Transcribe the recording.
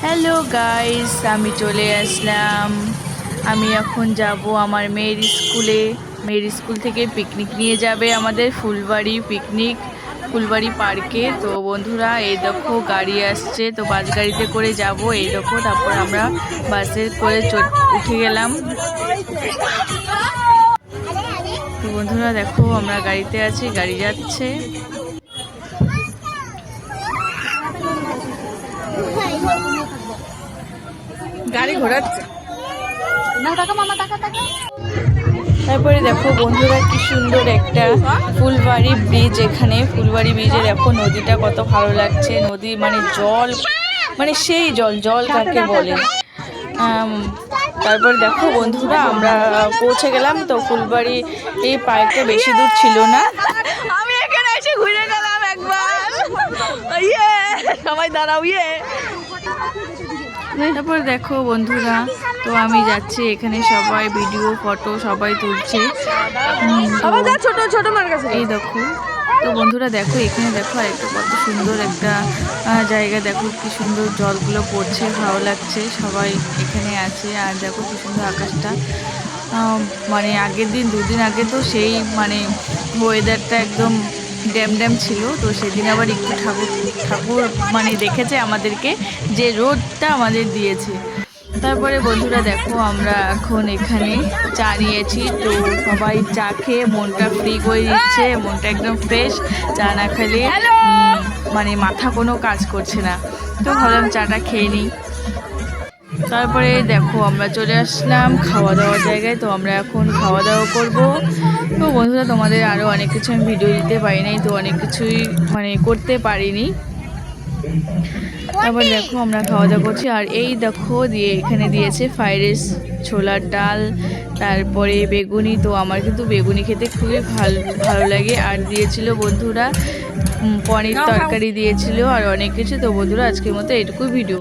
Hello guys, আমি চলে আসলাম। আমি এখন যাব আমার মেয়ের স্কুলে। মেয়ের স্কুল থেকে পিকনিক নিয়ে যাবে আমাদের ফুলবাড়ি পার্কে। তো বন্ধুরা, এই দেখো গাড়ি আসছে, তো বাস গাড়িতে করে যাব। এই দেখো, তারপর আমরা বাসে করে উঠে গেলাম। তো বন্ধুরা দেখো, আমরা গাড়িতে আছি, গাড়ি যাচ্ছে। গাড়ি ঘোরাচ্ছে। তারপরে দেখো বন্ধুরা, কি সুন্দর একটা ফুলবাড়ি ব্রিজ। এখানে ফুলবাড়ি ব্রিজে দেখো নদীটা কত ভালো লাগছে। নদী মানে জল, মানে সেই জল কাকে বলে। তারপর দেখো বন্ধুরা, আমরা পৌঁছে গেলাম। তো ফুলবাড়ি এই পার্কটা বেশি দূর ছিল না। আমি এখানে এসে ঘুরে গেলাম একবার। সবাই দাঁড়াও। তারপর দেখো বন্ধুরা, তো আমি যাচ্ছি, এখানে সবাই ভিডিও ফটো সবাই তুলছে। এই দেখো, তো বন্ধুরা দেখো, এখানে দেখো একটা কত সুন্দর একটা জায়গা। দেখো কি সুন্দর জলগুলো পড়ছে, ভালো লাগছে। সবাই এখানে আছে। আর দেখো কি সুন্দর আকাশটা। মানে আগের দিন, দুদিন আগে তো সেই মানে ওয়েদারটা একদম ড্যাম ছিল। তো সেদিন আবার একটু ঠাকুর মানে দেখেছে আমাদেরকে, যে রোদটা আমাদের দিয়েছে। তারপরে বন্ধুরা দেখো, আমরা এখন এখানে চা নিয়েছি। তো সবাই চা খেয়ে মনটা ফ্রি করে দিচ্ছে, মনটা একদম ফ্রেশ। চা না খেলে মানে মাথা কোনো কাজ করছে না। তো ভাবলাম চাটা খেয়ে নিই। তারপরে দেখো, আমরা চলে আসলাম খাওয়া দাওয়ার জায়গায়। তো আমরা এখন খাওয়া দাওয়া করব। তো বন্ধুরা, তোমাদের আরও অনেক কিছু আমি ভিডিও দিতে পারি নাই, তো অনেক কিছুই মানে করতে পারিনি। তারপর দেখো, আমরা খাওয়া দাওয়া করছি। আর এই দেখো এখানে দিয়েছে ফ্রাইড রাইস, ছোলার ডাল, তারপরে বেগুনি। তো আমার কিন্তু বেগুনি খেতে খুবই ভালো লাগে। আর দিয়েছিল বন্ধুরা পনির তরকারি দিয়েছিল, আর অনেক কিছু। তো বন্ধুরা, আজকের মতো এইটুকু ভিডিও।